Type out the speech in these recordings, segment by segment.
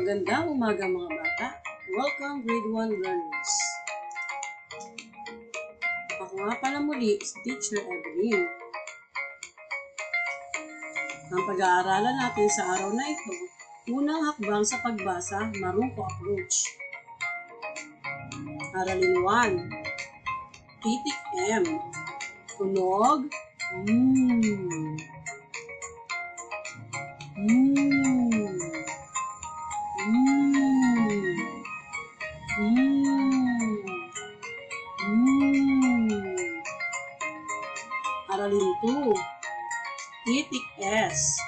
Magandang umaga mga bata. Welcome grade 1 learners. Ako nga pala muli si Teacher Evelyn. Ang pag-aaralan natin sa araw na ito, unang hakbang sa pagbasa, Marungko Approach. Aralin 1. Titik M. Tunog. Aralin 2. Titik S.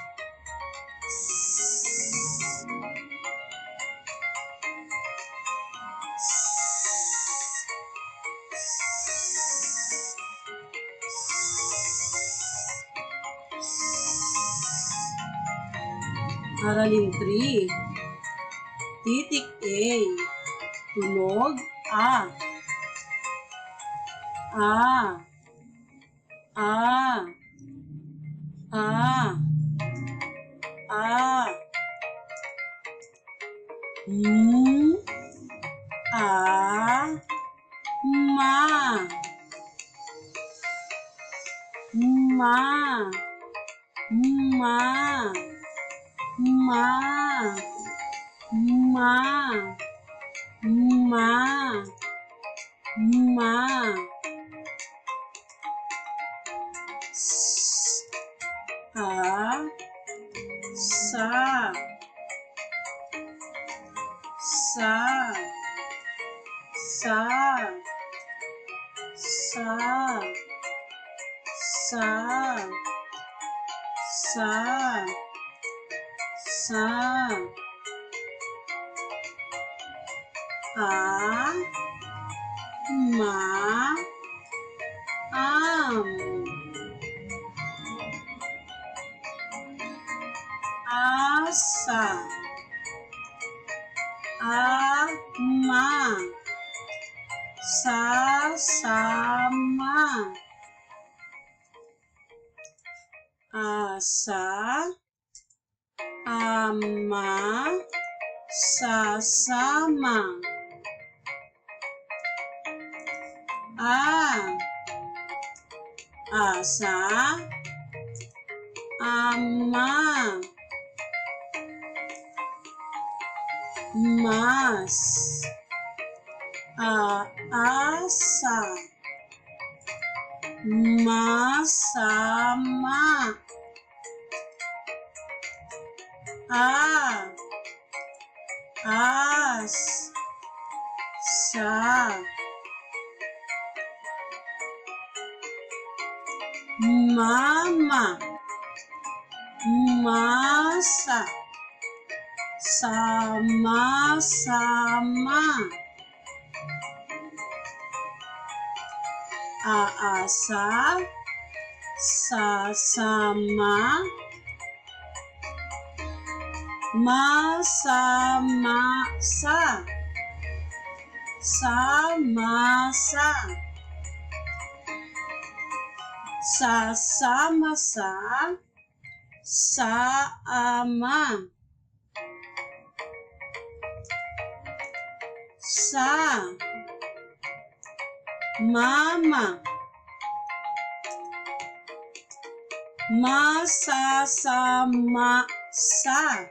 Aralin 3. Titik A. Tunog A. A. A. A. A. A. Ma. Ma. Ma. Ma. Ma. Ma. Ma. A. Sa. Sa. Sa. Sa. Sa. Sa. Sa. A. Ma. Am. Asa. Ama. Sasama. Asa. Ama. Sasama. Asa. Ama. Mas. Asa. Masama. As. Sa. Mama. Masa. Sama-sama. Aasa. Sasama. Masamasa. Samasa. Sasamasa. Saama. Sa. Mama. Masasama. Sa.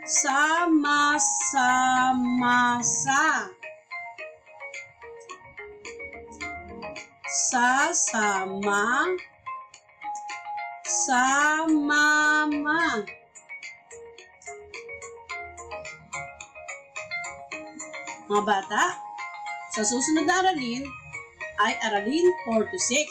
Sama-sama. Sa. Sasama. Samama. Mga bata, sa susunod na aralin ay aralin 4 to 6.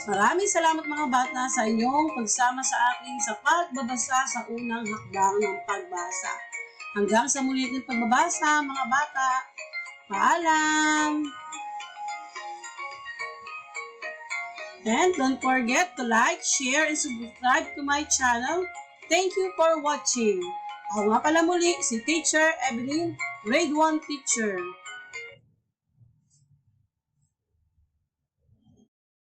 Maraming salamat mga bata sa inyong pagsama sa akin sa pagbabasa sa unang hakbang ng pagbasa. Hanggang sa muli ng pagbabasa mga bata. Paalam! And don't forget to like, share, and subscribe to my channel. Thank you for watching. Ako nga pala muli si Teacher Evelyn, Grade 1 Teacher.